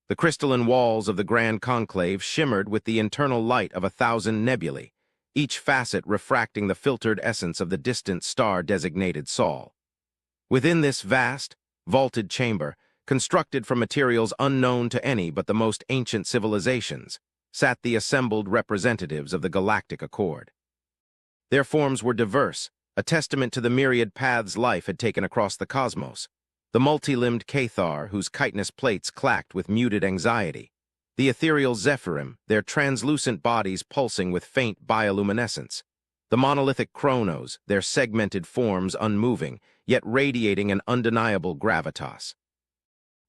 The crystalline walls of the Grand Conclave shimmered with the internal light of 1,000 nebulae, each facet refracting the filtered essence of the distant star designated Sol. Within this vast, vaulted chamber, constructed from materials unknown to any but the most ancient civilizations, sat the assembled representatives of the Galactic Accord. Their forms were diverse, a testament to the myriad paths life had taken across the cosmos. The multi-limbed Cathar, whose chitinous plates clacked with muted anxiety. The ethereal Zephyrim, their translucent bodies pulsing with faint bioluminescence. The monolithic Chronos, their segmented forms unmoving, yet radiating an undeniable gravitas.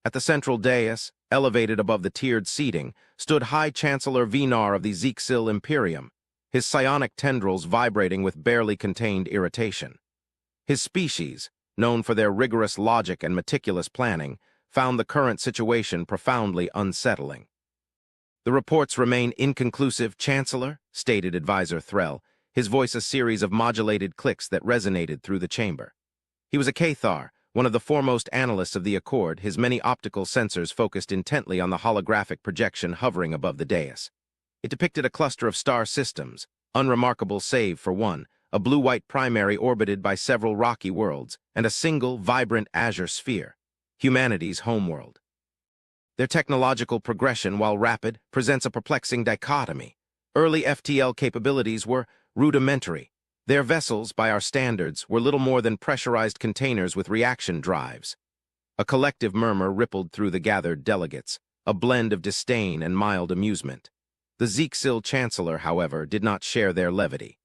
At the central dais, elevated above the tiered seating, stood High Chancellor Venar of the Zeeksil Imperium, his psionic tendrils vibrating with barely contained irritation. His species, known for their rigorous logic and meticulous planning, found the current situation profoundly unsettling. "The reports remain inconclusive, Chancellor," stated Advisor Threll, his voice a series of modulated clicks that resonated through the chamber. He was a Cathar, one of the foremost analysts of the Accord, his many optical sensors focused intently on the holographic projection hovering above the dais. It depicted a cluster of star systems, unremarkable save for one, a blue-white primary orbited by several rocky worlds, and a single, vibrant azure sphere, humanity's homeworld. Their technological progression, while rapid, presents a perplexing dichotomy. Early FTL capabilities were rudimentary. Their vessels, by our standards, were little more than pressurized containers with reaction drives. A collective murmur rippled through the gathered delegates, a blend of disdain and mild amusement. The Zeeksil Chancellor, however, did not share their levity.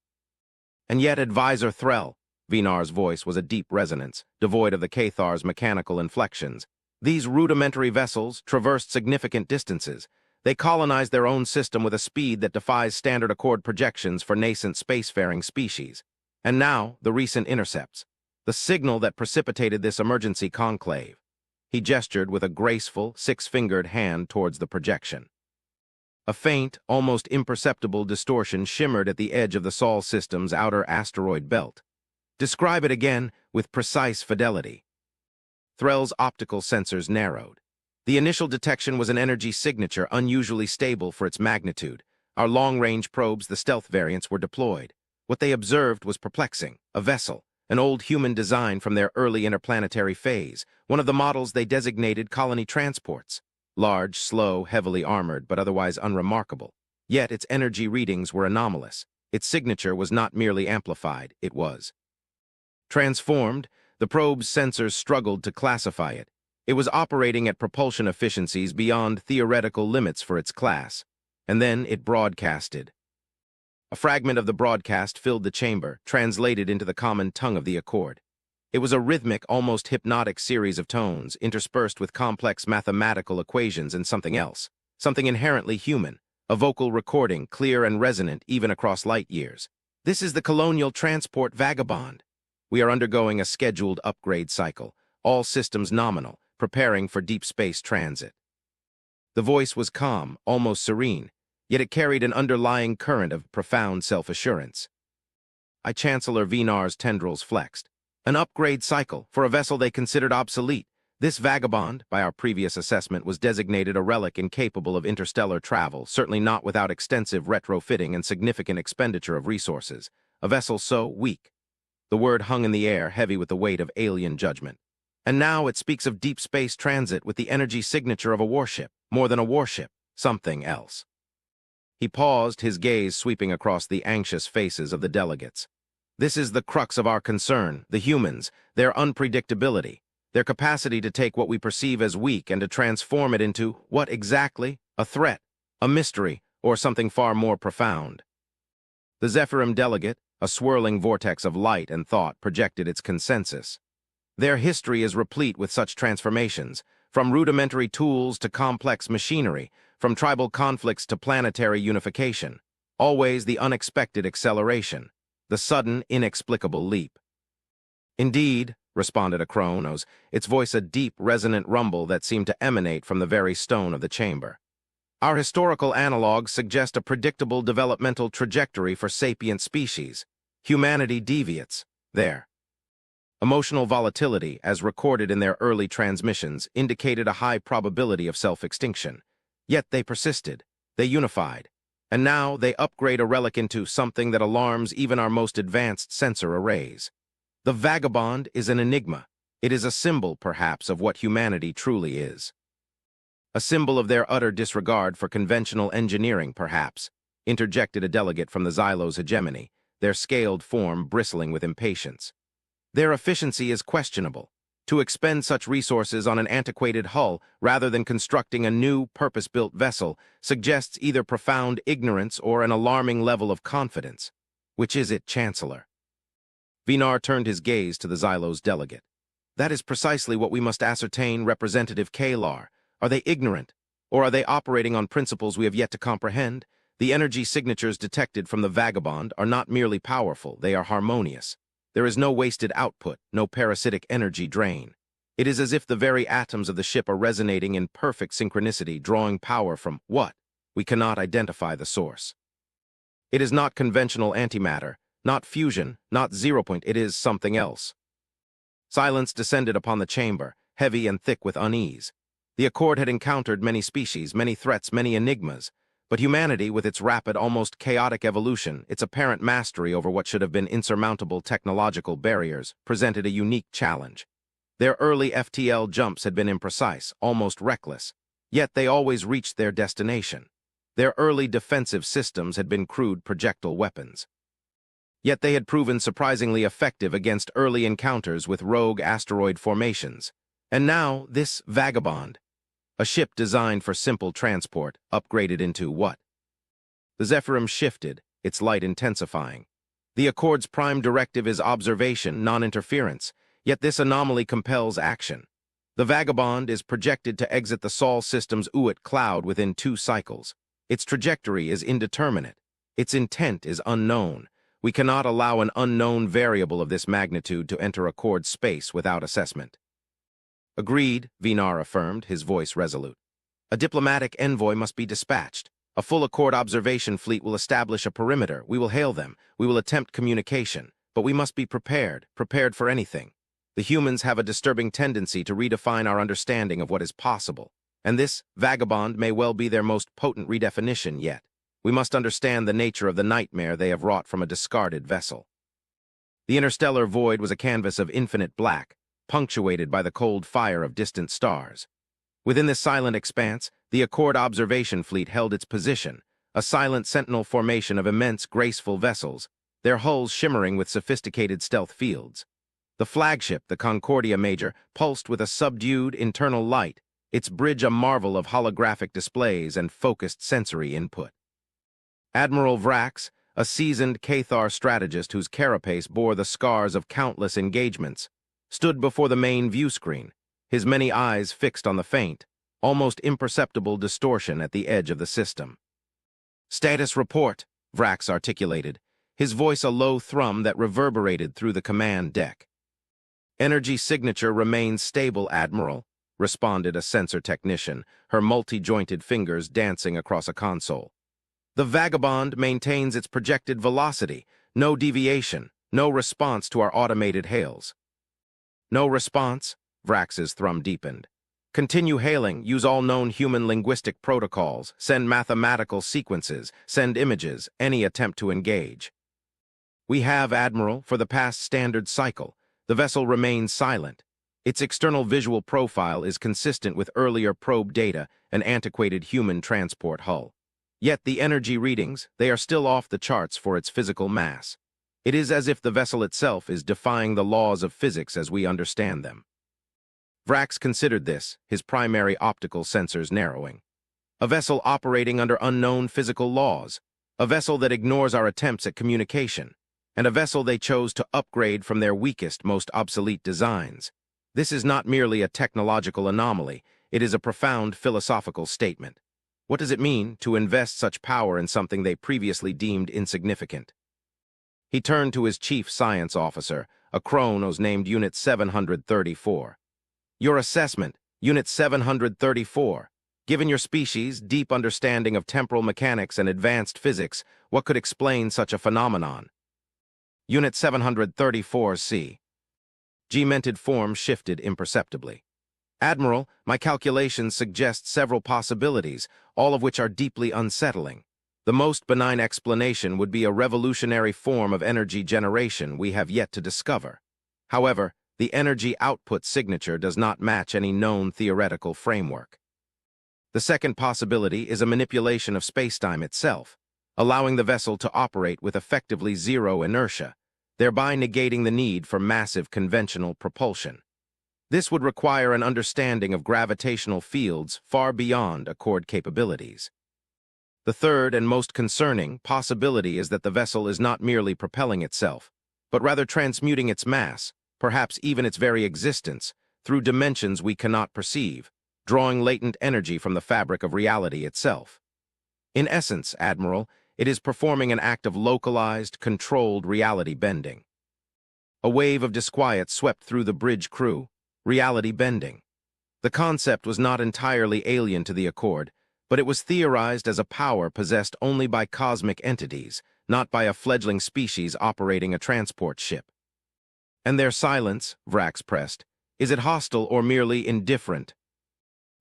"And yet, Advisor Threll," Venar's voice was a deep resonance, devoid of the Cathar's mechanical inflections. "These rudimentary vessels traversed significant distances. They colonized their own system with a speed that defies standard Accord projections for nascent spacefaring species. And now, the recent intercepts. The signal that precipitated this emergency conclave." He gestured with a graceful, six-fingered hand towards the projection. A faint, almost imperceptible distortion shimmered at the edge of the Sol system's outer asteroid belt. "Describe it again with precise fidelity." Threll's optical sensors narrowed. The initial detection was an energy signature unusually stable for its magnitude. Our long-range probes, the stealth variants, were deployed. What they observed was perplexing. A vessel, an old human design from their early interplanetary phase, one of the models they designated colony transports. Large, slow, heavily armored, but otherwise unremarkable. Yet its energy readings were anomalous. Its signature was not merely amplified, it was transformed. The probe's sensors struggled to classify it. It was operating at propulsion efficiencies beyond theoretical limits for its class. And then it broadcasted. A fragment of the broadcast filled the chamber, translated into the common tongue of the Accord. It was a rhythmic, almost hypnotic series of tones, interspersed with complex mathematical equations and something else, something inherently human, a vocal recording, clear and resonant even across light years. "This is the Colonial Transport Vagabond. We are undergoing a scheduled upgrade cycle, all systems nominal, preparing for deep space transit." The voice was calm, almost serene, yet it carried an underlying current of profound self-assurance. Chancellor Venar's tendrils flexed. An upgrade cycle for a vessel they considered obsolete. This vagabond, by our previous assessment, was designated a relic incapable of interstellar travel, certainly not without extensive retrofitting and significant expenditure of resources. A vessel so weak. The word hung in the air, heavy with the weight of alien judgment. And now it speaks of deep space transit with the energy signature of a warship, more than a warship, something else. He paused, his gaze sweeping across the anxious faces of the delegates. "This is the crux of our concern, the humans, their unpredictability, their capacity to take what we perceive as weak and to transform it into, what exactly? A threat, a mystery, or something far more profound." The Zephyrim delegate, a swirling vortex of light and thought, projected its consensus. "Their history is replete with such transformations, from rudimentary tools to complex machinery, from tribal conflicts to planetary unification. Always the unexpected acceleration. The sudden, inexplicable leap." "Indeed," responded a Chronos, its voice a deep, resonant rumble that seemed to emanate from the very stone of the chamber. "Our historical analogs suggest a predictable developmental trajectory for sapient species. Humanity deviates. There." Emotional volatility, as recorded in their early transmissions, indicated a high probability of self-extinction. Yet they persisted, they unified, and now they upgrade a relic into something that alarms even our most advanced sensor arrays. The vagabond is an enigma. It is a symbol, perhaps, of what humanity truly is. A symbol of their utter disregard for conventional engineering, perhaps, interjected a delegate from the Xylo's hegemony, their scaled form bristling with impatience. Their efficiency is questionable. To expend such resources on an antiquated hull rather than constructing a new, purpose-built vessel suggests either profound ignorance or an alarming level of confidence. Which is it, Chancellor? Vinar turned his gaze to the Xylo's delegate. That is precisely what we must ascertain, Representative Kalar. Are they ignorant, or are they operating on principles we have yet to comprehend? The energy signatures detected from the vagabond are not merely powerful, they are harmonious. There is no wasted output, no parasitic energy drain. It is as if the very atoms of the ship are resonating in perfect synchronicity, drawing power from what? We cannot identify the source. It is not conventional antimatter, not fusion, not zero point, it is something else. Silence descended upon the chamber, heavy and thick with unease. The Accord had encountered many species, many threats, many enigmas, but humanity, with its rapid, almost chaotic evolution, its apparent mastery over what should have been insurmountable technological barriers, presented a unique challenge. Their early FTL jumps had been imprecise, almost reckless, yet they always reached their destination. Their early defensive systems had been crude projectile weapons. Yet they had proven surprisingly effective against early encounters with rogue asteroid formations. And now, this vagabond, a ship designed for simple transport, upgraded into what? The Zephyrim shifted, its light intensifying. The Accord's prime directive is observation, non-interference, yet this anomaly compels action. The vagabond is projected to exit the Sol system's Uit cloud within 2 cycles. Its trajectory is indeterminate. Its intent is unknown. We cannot allow an unknown variable of this magnitude to enter Accord space without assessment. Agreed, Vinar affirmed, his voice resolute. A diplomatic envoy must be dispatched. A full Accord observation fleet will establish a perimeter. We will hail them. We will attempt communication. But we must be prepared for anything. The humans have a disturbing tendency to redefine our understanding of what is possible. And this vagabond may well be their most potent redefinition yet. We must understand the nature of the nightmare they have wrought from a discarded vessel. The interstellar void was a canvas of infinite black, punctuated by the cold fire of distant stars. Within this silent expanse, the Accord observation fleet held its position, a silent sentinel formation of immense, graceful vessels, their hulls shimmering with sophisticated stealth fields. The flagship, the Concordia Major, pulsed with a subdued internal light, its bridge a marvel of holographic displays and focused sensory input. Admiral Vrax, a seasoned Cathar strategist whose carapace bore the scars of countless engagements, stood before the main view screen, his many eyes fixed on the faint, almost imperceptible distortion at the edge of the system. "Status report," Vrax articulated, his voice a low thrum that reverberated through the command deck. "Energy signature remains stable, Admiral," responded a sensor technician, her multi-jointed fingers dancing across a console. "The Vagabond maintains its projected velocity, no deviation, no response to our automated hails." "No response?" Vrax's thrum deepened. "Continue hailing, use all known human linguistic protocols, send mathematical sequences, send images, any attempt to engage." "We have, Admiral, for the past standard cycle. The vessel remains silent. Its external visual profile is consistent with earlier probe data, an antiquated human transport hull. Yet the energy readings, they are still off the charts for its physical mass. It is as if the vessel itself is defying the laws of physics as we understand them." Vrax considered this, his primary optical sensors narrowing. A vessel operating under unknown physical laws, a vessel that ignores our attempts at communication, and a vessel they chose to upgrade from their weakest, most obsolete designs. This is not merely a technological anomaly, it is a profound philosophical statement. What does it mean to invest such power in something they previously deemed insignificant? He turned to his chief science officer, a Kronos named Unit 734. "Your assessment, Unit 734. Given your species' deep understanding of temporal mechanics and advanced physics, what could explain such a phenomenon?" "Unit 734C. G-mented form shifted imperceptibly. "Admiral, my calculations suggest several possibilities, all of which are deeply unsettling. The most benign explanation would be a revolutionary form of energy generation we have yet to discover. However, the energy output signature does not match any known theoretical framework. The second possibility is a manipulation of spacetime itself, allowing the vessel to operate with effectively zero inertia, thereby negating the need for massive conventional propulsion. This would require an understanding of gravitational fields far beyond Accord capabilities. The third and most concerning possibility is that the vessel is not merely propelling itself, but rather transmuting its mass, perhaps even its very existence, through dimensions we cannot perceive, drawing latent energy from the fabric of reality itself. In essence, Admiral, it is performing an act of localized, controlled reality bending." A wave of disquiet swept through the bridge crew. Reality bending. The concept was not entirely alien to the Accord, but it was theorized as a power possessed only by cosmic entities, not by a fledgling species operating a transport ship. "And their silence," Vrax pressed, "is it hostile or merely indifferent?"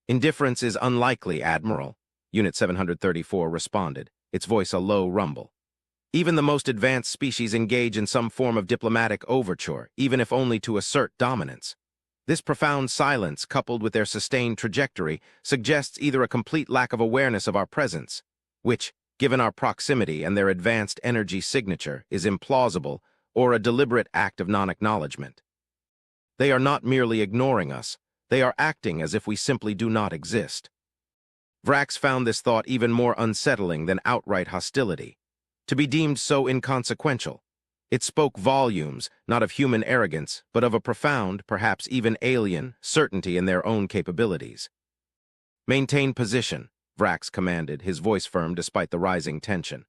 "Indifference is unlikely, Admiral," Unit 734 responded, its voice a low rumble. "Even the most advanced species engage in some form of diplomatic overture, even if only to assert dominance. This profound silence, coupled with their sustained trajectory, suggests either a complete lack of awareness of our presence, which, given our proximity and their advanced energy signature, is implausible, or a deliberate act of non-acknowledgement. They are not merely ignoring us, they are acting as if we simply do not exist." Vrax found this thought even more unsettling than outright hostility. To be deemed so inconsequential, it spoke volumes, not of human arrogance, but of a profound, perhaps even alien, certainty in their own capabilities. "Maintain position," Vrax commanded, his voice firm despite the rising tension.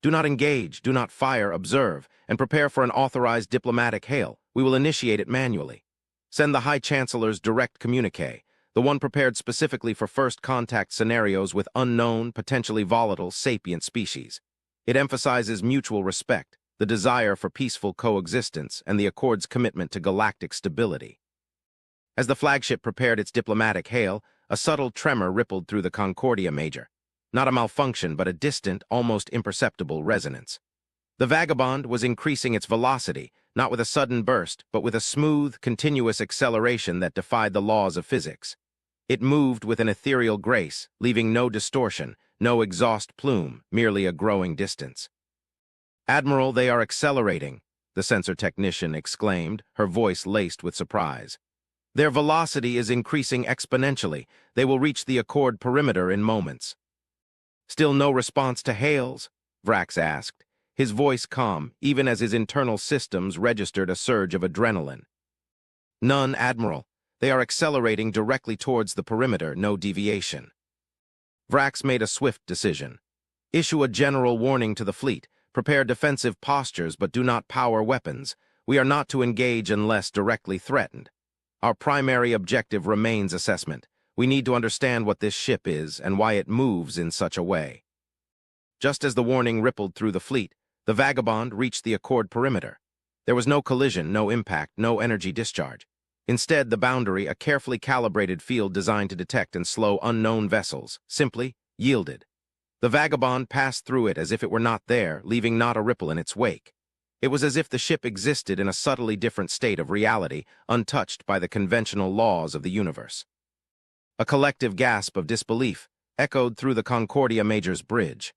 "Do not engage, do not fire, observe, and prepare for an authorized diplomatic hail. We will initiate it manually. Send the High Chancellor's direct communique, the one prepared specifically for first contact scenarios with unknown, potentially volatile, sapient species. It emphasizes mutual respect, the desire for peaceful coexistence, and the Accord's commitment to galactic stability." As the flagship prepared its diplomatic hail, a subtle tremor rippled through the Concordia Major. Not a malfunction, but a distant, almost imperceptible resonance. The Vagabond was increasing its velocity, not with a sudden burst, but with a smooth, continuous acceleration that defied the laws of physics. It moved with an ethereal grace, leaving no distortion, no exhaust plume, merely a growing distance. "Admiral, they are accelerating," the sensor technician exclaimed, her voice laced with surprise. "Their velocity is increasing exponentially. They will reach the Accord perimeter in moments." "Still no response to hails?" Vrax asked, his voice calm, even as his internal systems registered a surge of adrenaline. "None, Admiral. They are accelerating directly towards the perimeter, no deviation." Vrax made a swift decision. "Issue a general warning to the fleet. Prepare defensive postures, but do not power weapons. We are not to engage unless directly threatened. Our primary objective remains assessment. We need to understand what this ship is and why it moves in such a way." Just as the warning rippled through the fleet, the Vagabond reached the Accord perimeter. There was no collision, no impact, no energy discharge. Instead, the boundary, a carefully calibrated field designed to detect and slow unknown vessels, simply yielded. The Vagabond passed through it as if it were not there, leaving not a ripple in its wake. It was as if the ship existed in a subtly different state of reality, untouched by the conventional laws of the universe. A collective gasp of disbelief echoed through the Concordia Major's bridge.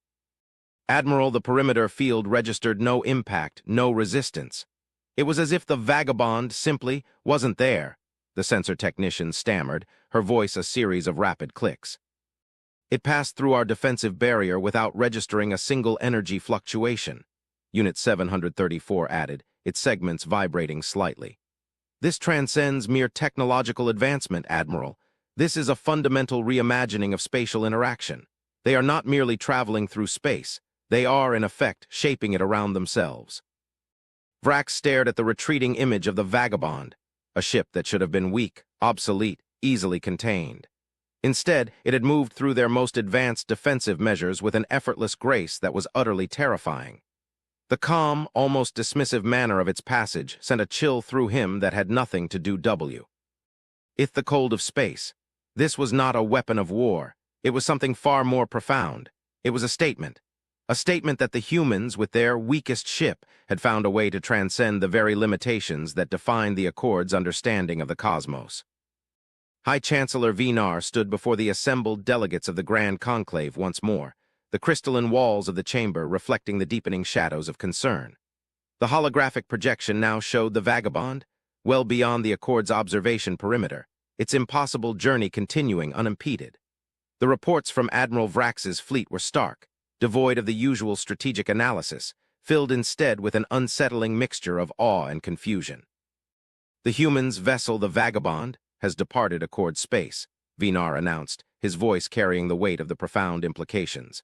"Admiral, the perimeter field registered no impact, no resistance. It was as if the Vagabond simply wasn't there," the sensor technician stammered, her voice a series of rapid clicks. "It passed through our defensive barrier without registering a single energy fluctuation," Unit 734 added, its segments vibrating slightly. "This transcends mere technological advancement, Admiral. This is a fundamental reimagining of spatial interaction. They are not merely traveling through space. They are, in effect, shaping it around themselves." Vrax stared at the retreating image of the Vagabond, a ship that should have been weak, obsolete, easily contained. Instead, it had moved through their most advanced defensive measures with an effortless grace that was utterly terrifying. The calm, almost dismissive manner of its passage sent a chill through him that had nothing to do with the cold of space. This was not a weapon of war. It was something far more profound. It was a statement. A statement that the humans, with their weakest ship, had found a way to transcend the very limitations that defined the Accord's understanding of the cosmos. High Chancellor Vinar stood before the assembled delegates of the Grand Conclave once more, the crystalline walls of the chamber reflecting the deepening shadows of concern. The holographic projection now showed the vagabond, well beyond the Accord's observation perimeter, its impossible journey continuing unimpeded. The reports from Admiral Vrax's fleet were stark, devoid of the usual strategic analysis, filled instead with an unsettling mixture of awe and confusion. The human's vessel, the Vagabond, has departed Accord space, Vinar announced, his voice carrying the weight of the profound implications.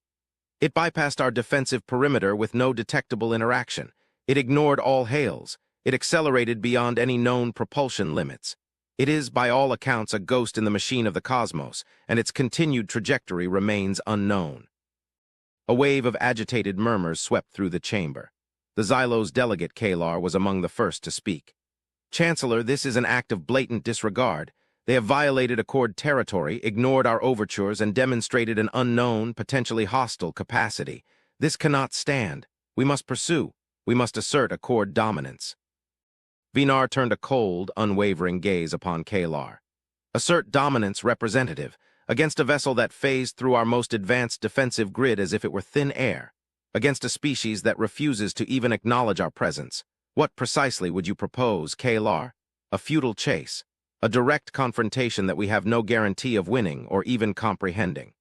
It bypassed our defensive perimeter with no detectable interaction. It ignored all hails. It accelerated beyond any known propulsion limits. It is, by all accounts, a ghost in the machine of the cosmos, and its continued trajectory remains unknown. A wave of agitated murmurs swept through the chamber. The Xylo's delegate, Kalar, was among the first to speak. Chancellor, this is an act of blatant disregard. They have violated Accord territory, ignored our overtures, and demonstrated an unknown, potentially hostile capacity. This cannot stand. We must pursue. We must assert Accord dominance. Vinar turned a cold, unwavering gaze upon Kalar. Assert dominance, representative, against a vessel that phased through our most advanced defensive grid as if it were thin air, against a species that refuses to even acknowledge our presence. What precisely would you propose, Kalar? A futile chase, a direct confrontation that we have no guarantee of winning or even comprehending.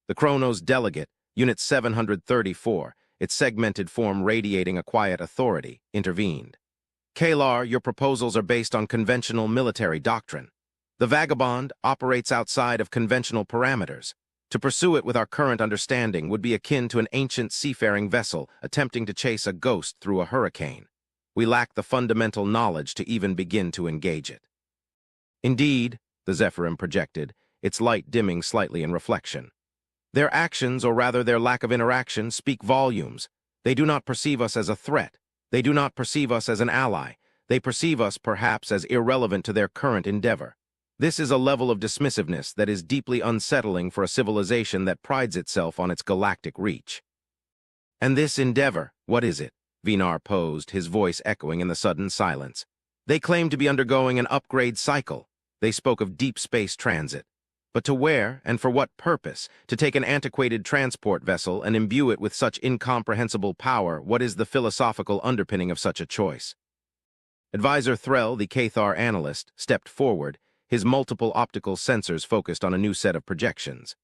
The Chronos delegate, Unit 734, its segmented form radiating a quiet authority, intervened. Kalar, your proposals are based on conventional military doctrine. The Vagabond operates outside of conventional parameters. To pursue it with our current understanding would be akin to an ancient seafaring vessel attempting to chase a ghost through a hurricane. We lack the fundamental knowledge to even begin to engage it. Indeed, the Zephyrim projected, its light dimming slightly in reflection. Their actions, or rather their lack of interaction, speak volumes. They do not perceive us as a threat. They do not perceive us as an ally. They perceive us, perhaps, as irrelevant to their current endeavor. This is a level of dismissiveness that is deeply unsettling for a civilization that prides itself on its galactic reach. And this endeavor, what is it? Vinar posed, his voice echoing in the sudden silence. They claim to be undergoing an upgrade cycle. They spoke of deep space transit. But to where and for what purpose? To take an antiquated transport vessel and imbue it with such incomprehensible power, what is the philosophical underpinning of such a choice? Advisor Threll, the Cathar analyst, stepped forward, his multiple optical sensors focused on a new set of projections.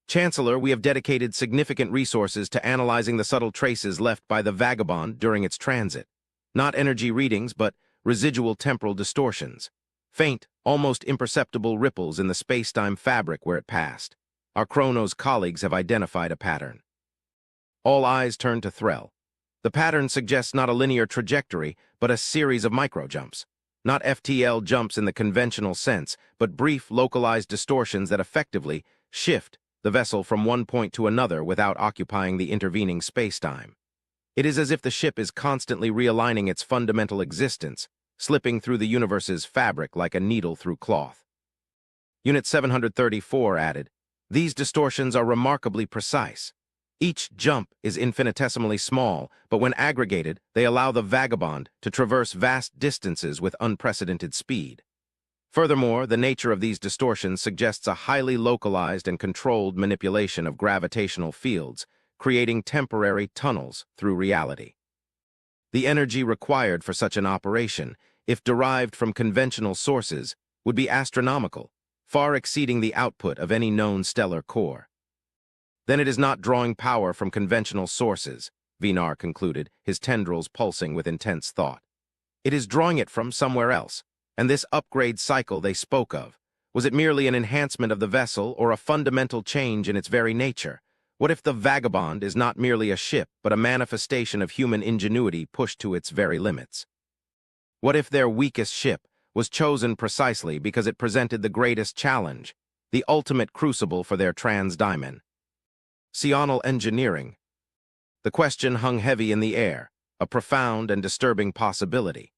Chancellor, we have dedicated significant resources to analyzing the subtle traces left by the Vagabond during its transit. Not energy readings, but residual temporal distortions. Faint, almost imperceptible ripples in the space-time fabric where it passed. Our Chronos colleagues have identified a pattern. All eyes turned to Threll. The pattern suggests not a linear trajectory, but a series of microjumps. Not FTL jumps in the conventional sense, but brief, localized distortions that effectively shift the vessel from one point to another without occupying the intervening space-time. It is as if the ship is constantly realigning its fundamental existence, slipping through the universe's fabric like a needle through cloth. Unit 734 added, these distortions are remarkably precise. Each jump is infinitesimally small, but when aggregated, they allow the Vagabond to traverse vast distances with unprecedented speed. Furthermore, the nature of these distortions suggests a highly localized and controlled manipulation of gravitational fields, creating temporary tunnels through reality. The energy required for such an operation, if derived from conventional sources, would be astronomical, far exceeding the output of any known stellar core. Then it is not drawing power from conventional sources, Vinar concluded, his tendrils pulsing with intense thought. It is drawing it from somewhere else. And this upgrade cycle they spoke of, was it merely an enhancement of the vessel or a fundamental change in its very nature? What if the Vagabond is not merely a ship, but a manifestation of human ingenuity pushed to its very limits? What if their weakest ship was chosen precisely because it presented the greatest challenge, the ultimate crucible for their transdiamond? Psional engineering. The question hung heavy in the air, a profound and disturbing possibility.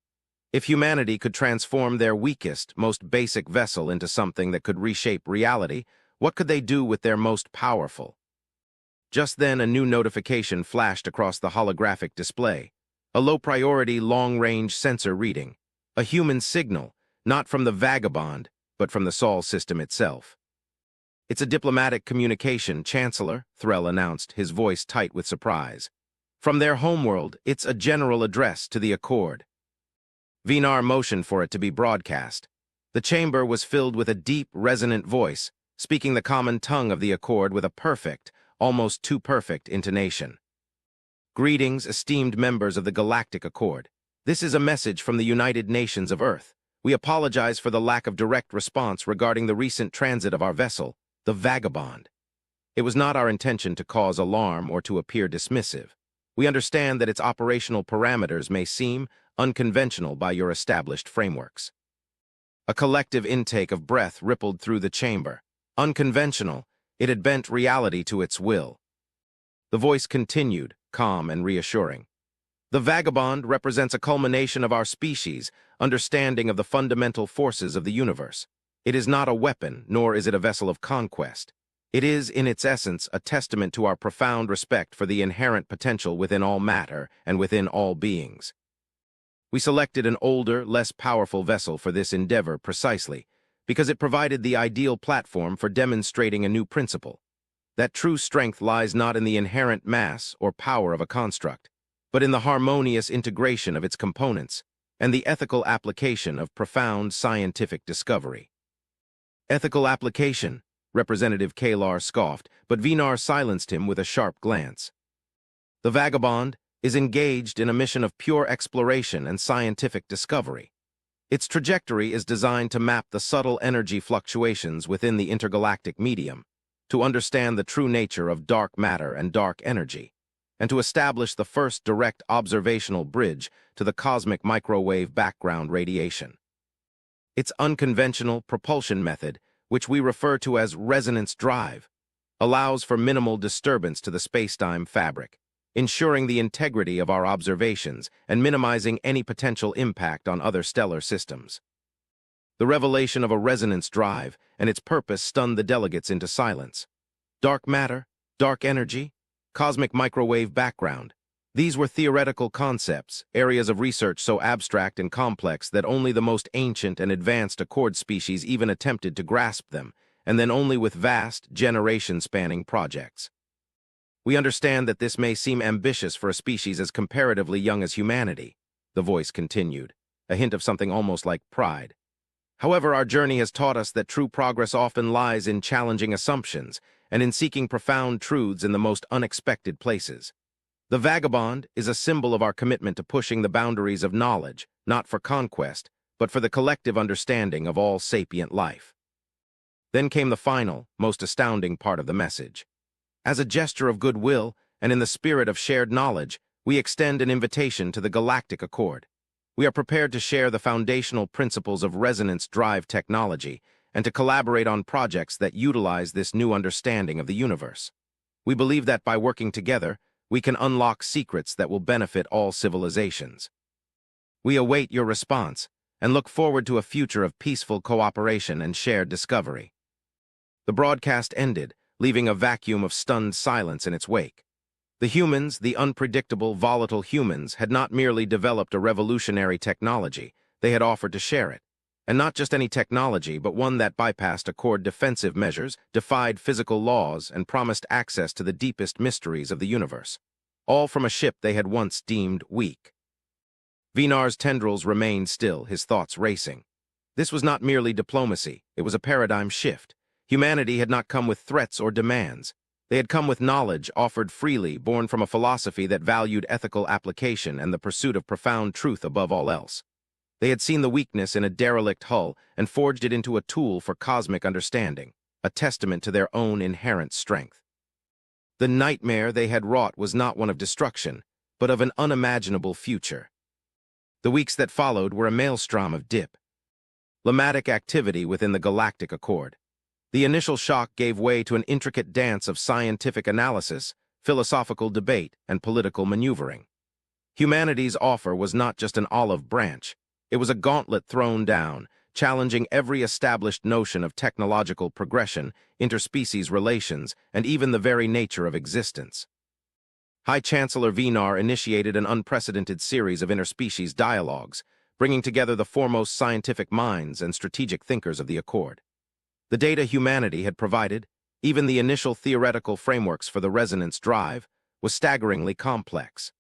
If humanity could transform their weakest, most basic vessel into something that could reshape reality, what could they do with their most powerful? Just then, a new notification flashed across the holographic display. A low-priority, long-range sensor reading. A human signal, not from the Vagabond, but from the Sol system itself. "It's a diplomatic communication, Chancellor," Threll announced, his voice tight with surprise. "From their homeworld, it's a general address to the Accord." Vinar motioned for it to be broadcast. The chamber was filled with a deep, resonant voice, speaking the common tongue of the Accord with a perfect, almost too perfect intonation. "Greetings, esteemed members of the Galactic Accord. This is a message from the United Nations of Earth. We apologize for the lack of direct response regarding the recent transit of our vessel, the Vagabond. It was not our intention to cause alarm or to appear dismissive. We understand that its operational parameters may seem unconventional by your established frameworks." A collective intake of breath rippled through the chamber. Unconventional, it had bent reality to its will. The voice continued, calm and reassuring. "The Vagabond represents a culmination of our species' understanding of the fundamental forces of the universe. It is not a weapon, nor is it a vessel of conquest. It is, in its essence, a testament to our profound respect for the inherent potential within all matter and within all beings. We selected an older, less powerful vessel for this endeavor precisely because it provided the ideal platform for demonstrating a new principle. That true strength lies not in the inherent mass or power of a construct, but in the harmonious integration of its components and the ethical application of profound scientific discovery." "Ethical application," Representative Kalar scoffed, but Vinar silenced him with a sharp glance. "The Vagabond is engaged in a mission of pure exploration and scientific discovery. Its trajectory is designed to map the subtle energy fluctuations within the intergalactic medium, to understand the true nature of dark matter and dark energy, and to establish the first direct observational bridge to the cosmic microwave background radiation. Its unconventional propulsion method, which we refer to as resonance drive, allows for minimal disturbance to the spacetime fabric, ensuring the integrity of our observations and minimizing any potential impact on other stellar systems." The revelation of a resonance drive and its purpose stunned the delegates into silence. Dark matter, dark energy, cosmic microwave background. These were theoretical concepts, areas of research so abstract and complex that only the most ancient and advanced Accord species even attempted to grasp them, and then only with vast, generation-spanning projects. "We understand that this may seem ambitious for a species as comparatively young as humanity," the voice continued, a hint of something almost like pride. "However, our journey has taught us that true progress often lies in challenging assumptions and in seeking profound truths in the most unexpected places. The Vagabond is a symbol of our commitment to pushing the boundaries of knowledge, not for conquest, but for the collective understanding of all sapient life." Then came the final, most astounding part of the message. "As a gesture of goodwill and in the spirit of shared knowledge, we extend an invitation to the Galactic Accord. We are prepared to share the foundational principles of resonance drive technology and to collaborate on projects that utilize this new understanding of the universe. We believe that by working together, we can unlock secrets that will benefit all civilizations. We await your response and look forward to a future of peaceful cooperation and shared discovery." The broadcast ended, leaving a vacuum of stunned silence in its wake. The humans, the unpredictable, volatile humans, had not merely developed a revolutionary technology, they had offered to share it. And not just any technology, but one that bypassed Accord defensive measures, defied physical laws, and promised access to the deepest mysteries of the universe. All from a ship they had once deemed weak. Vinar's tendrils remained still, his thoughts racing. This was not merely diplomacy, it was a paradigm shift. Humanity had not come with threats or demands. They had come with knowledge offered freely, born from a philosophy that valued ethical application and the pursuit of profound truth above all else. They had seen the weakness in a derelict hull and forged it into a tool for cosmic understanding, a testament to their own inherent strength. The nightmare they had wrought was not one of destruction, but of an unimaginable future. The weeks that followed were a maelstrom of diplomatic activity within the Galactic Accord. The initial shock gave way to an intricate dance of scientific analysis, philosophical debate, and political maneuvering. Humanity's offer was not just an olive branch. It was a gauntlet thrown down, challenging every established notion of technological progression, interspecies relations, and even the very nature of existence. High Chancellor Vinar initiated an unprecedented series of interspecies dialogues, bringing together the foremost scientific minds and strategic thinkers of the Accord. The data humanity had provided, even the initial theoretical frameworks for the resonance drive, was staggeringly complex.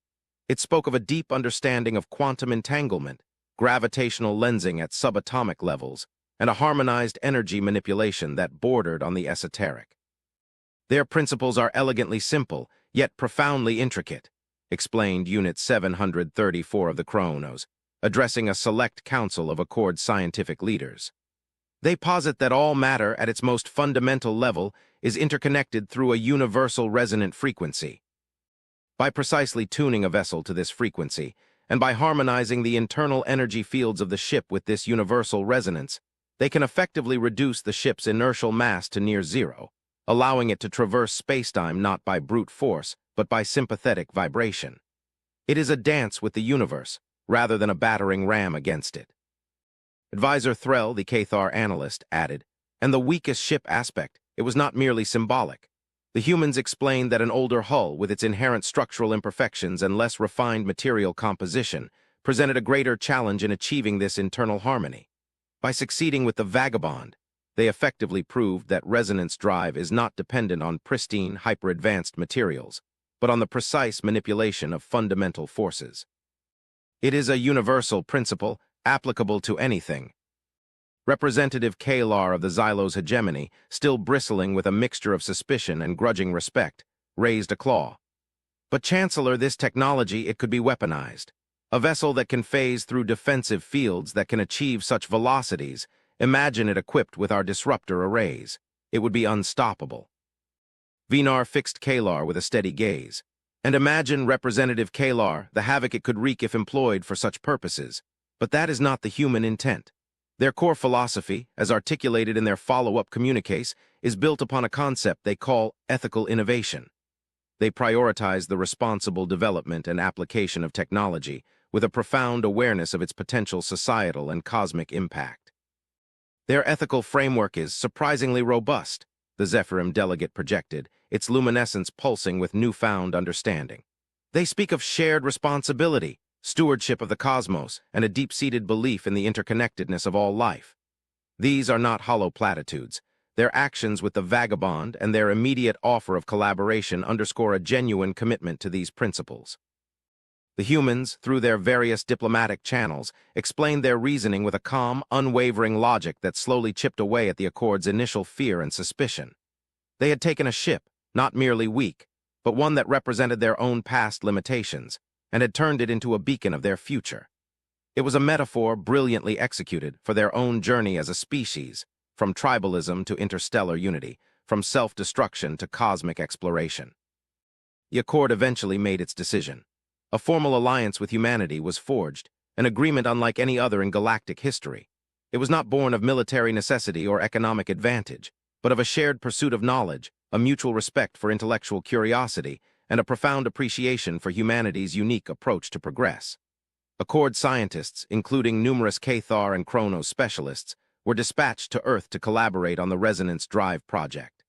It spoke of a deep understanding of quantum entanglement, gravitational lensing at subatomic levels, and a harmonized energy manipulation that bordered on the esoteric. Their principles are elegantly simple, yet profoundly intricate, explained Unit 734 of the Chronos, addressing a select council of Accord scientific leaders. They posit that all matter at its most fundamental level is interconnected through a universal resonant frequency. By precisely tuning a vessel to this frequency, and by harmonizing the internal energy fields of the ship with this universal resonance, they can effectively reduce the ship's inertial mass to near zero, allowing it to traverse spacetime not by brute force, but by sympathetic vibration. It is a dance with the universe, rather than a battering ram against it. Advisor Threll, the Cathar analyst, added, and the weakest ship aspect, it was not merely symbolic. The humans explained that an older hull, with its inherent structural imperfections and less refined material composition, presented a greater challenge in achieving this internal harmony. By succeeding with the Vagabond, they effectively proved that resonance drive is not dependent on pristine, hyper-advanced materials, but on the precise manipulation of fundamental forces. It is a universal principle, applicable to anything. Representative Kalar of the Xylos hegemony, still bristling with a mixture of suspicion and grudging respect, raised a claw. But Chancellor, this technology, it could be weaponized. A vessel that can phase through defensive fields that can achieve such velocities, imagine it equipped with our disruptor arrays. It would be unstoppable. Vinar fixed Kalar with a steady gaze. And imagine, Representative Kalar, the havoc it could wreak if employed for such purposes. But that is not the human intent. Their core philosophy, as articulated in their follow-up communiques, is built upon a concept they call ethical innovation. They prioritize the responsible development and application of technology with a profound awareness of its potential societal and cosmic impact. Their ethical framework is surprisingly robust, the Zephyrim delegate projected, its luminescence pulsing with newfound understanding. They speak of shared responsibility, stewardship of the cosmos, and a deep-seated belief in the interconnectedness of all life. These are not hollow platitudes. Their actions with the Vagabond and their immediate offer of collaboration underscore a genuine commitment to these principles. The humans, through their various diplomatic channels, explained their reasoning with a calm, unwavering logic that slowly chipped away at the Accord's initial fear and suspicion. They had taken a ship, not merely weak, but one that represented their own past limitations, and had turned it into a beacon of their future. It was a metaphor brilliantly executed for their own journey as a species, from tribalism to interstellar unity, from self-destruction to cosmic exploration. The Accord eventually made its decision. A formal alliance with humanity was forged, an agreement unlike any other in galactic history. It was not born of military necessity or economic advantage, but of a shared pursuit of knowledge, a mutual respect for intellectual curiosity, and a profound appreciation for humanity's unique approach to progress. Accord scientists, including numerous Cathar and Chronos specialists, were dispatched to Earth to collaborate on the Resonance Drive project.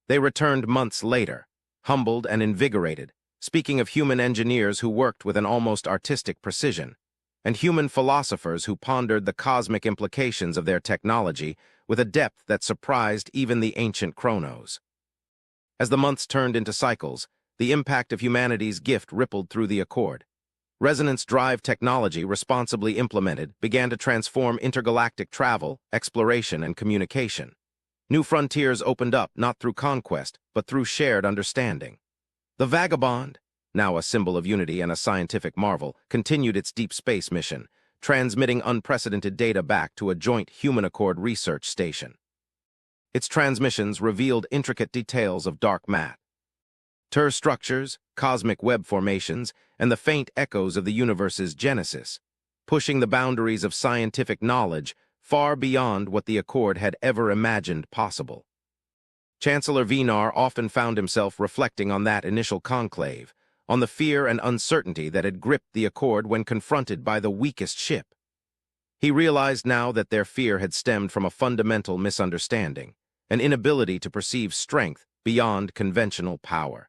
They returned months later, humbled and invigorated, speaking of human engineers who worked with an almost artistic precision, and human philosophers who pondered the cosmic implications of their technology with a depth that surprised even the ancient Chronos. As the months turned into cycles, the impact of humanity's gift rippled through the Accord. Resonance drive technology, responsibly implemented, began to transform intergalactic travel, exploration, and communication. New frontiers opened up not through conquest, but through shared understanding. The Vagabond, now a symbol of unity and a scientific marvel, continued its deep space mission, transmitting unprecedented data back to a joint Human Accord research station. Its transmissions revealed intricate details of dark matter structures, cosmic web formations, and the faint echoes of the universe's genesis, pushing the boundaries of scientific knowledge far beyond what the Accord had ever imagined possible. Chancellor Vinar often found himself reflecting on that initial conclave, on the fear and uncertainty that had gripped the Accord when confronted by the weakest ship. He realized now that their fear had stemmed from a fundamental misunderstanding, an inability to perceive strength beyond conventional power.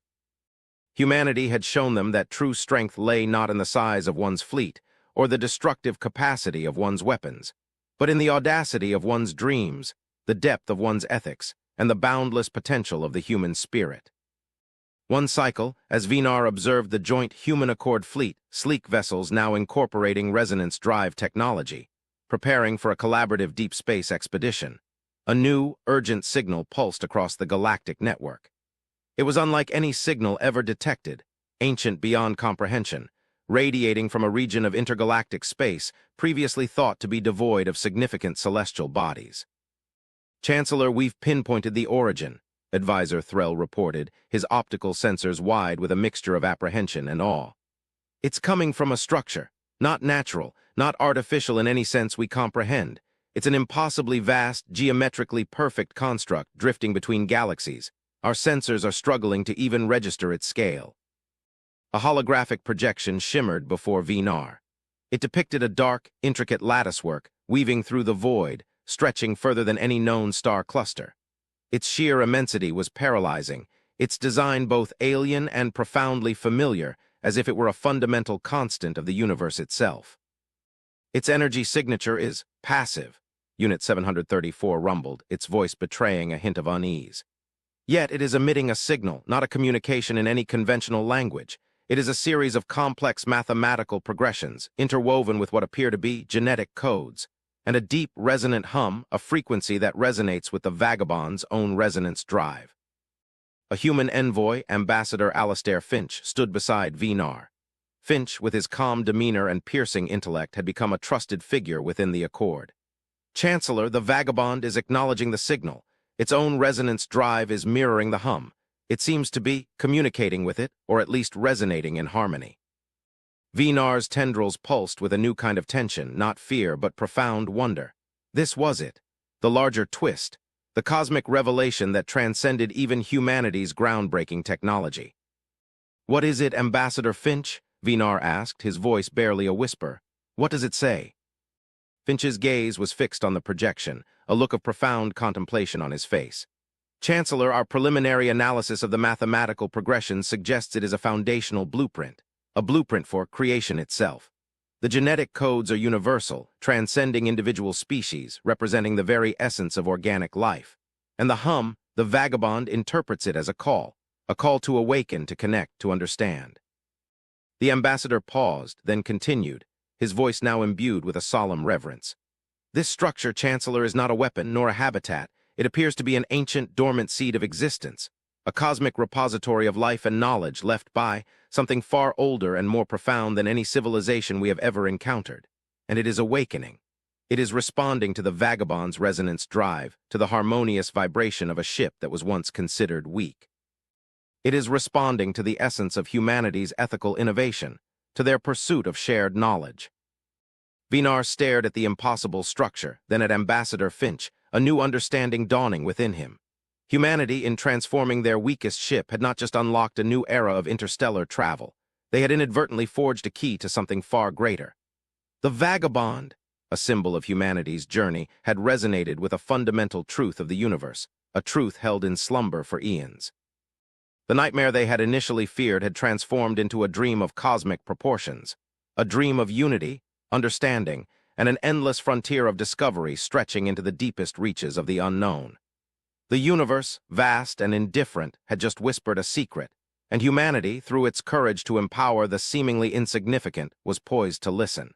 Humanity had shown them that true strength lay not in the size of one's fleet or the destructive capacity of one's weapons, but in the audacity of one's dreams, the depth of one's ethics, and the boundless potential of the human spirit. One cycle, as Vinar observed the joint human Accord fleet, sleek vessels now incorporating resonance drive technology, preparing for a collaborative deep space expedition, a new, urgent signal pulsed across the galactic network. It was unlike any signal ever detected, ancient beyond comprehension, radiating from a region of intergalactic space previously thought to be devoid of significant celestial bodies. "Chancellor, we've pinpointed the origin," Advisor Threll reported, his optical sensors wide with a mixture of apprehension and awe. "It's coming from a structure, not natural, not artificial in any sense we comprehend. It's an impossibly vast, geometrically perfect construct drifting between galaxies. Our sensors are struggling to even register its scale." A holographic projection shimmered before Vinar. It depicted a dark, intricate latticework weaving through the void, stretching further than any known star cluster. Its sheer immensity was paralyzing, its design both alien and profoundly familiar, as if it were a fundamental constant of the universe itself. "Its energy signature is passive," Unit 734 rumbled, its voice betraying a hint of unease. "Yet it is emitting a signal, not a communication in any conventional language. It is a series of complex mathematical progressions, interwoven with what appear to be genetic codes, and a deep, resonant hum, a frequency that resonates with the Vagabond's own resonance drive." A human envoy, Ambassador Alastair Finch, stood beside Vinar. Finch, with his calm demeanor and piercing intellect, had become a trusted figure within the Accord. "Chancellor, the Vagabond is acknowledging the signal. Its own resonance drive is mirroring the hum. It seems to be communicating with it, or at least resonating in harmony." Vinar's tendrils pulsed with a new kind of tension, not fear, but profound wonder. This was it, the larger twist, the cosmic revelation that transcended even humanity's groundbreaking technology. "What is it, Ambassador Finch?" Vinar asked, his voice barely a whisper. "What does it say?" Finch's gaze was fixed on the projection, a look of profound contemplation on his face. "Chancellor, our preliminary analysis of the mathematical progression suggests it is a foundational blueprint, a blueprint for creation itself. The genetic codes are universal, transcending individual species, representing the very essence of organic life. And the hum, the Vagabond, interprets it as a call to awaken, to connect, to understand." The ambassador paused, then continued, his voice now imbued with a solemn reverence. "This structure, Chancellor, is not a weapon nor a habitat. It appears to be an ancient, dormant seed of existence, a cosmic repository of life and knowledge left by something far older and more profound than any civilization we have ever encountered. And it is awakening. It is responding to the Vagabond's resonance drive, to the harmonious vibration of a ship that was once considered weak. It is responding to the essence of humanity's ethical innovation, to their pursuit of shared knowledge." Vinar stared at the impossible structure, then at Ambassador Finch, a new understanding dawning within him. Humanity, in transforming their weakest ship, had not just unlocked a new era of interstellar travel. They had inadvertently forged a key to something far greater. The Vagabond, a symbol of humanity's journey, had resonated with a fundamental truth of the universe, a truth held in slumber for eons. The nightmare they had initially feared had transformed into a dream of cosmic proportions, a dream of unity, understanding, and an endless frontier of discovery stretching into the deepest reaches of the unknown. The universe, vast and indifferent, had just whispered a secret, and humanity, through its courage to empower the seemingly insignificant, was poised to listen.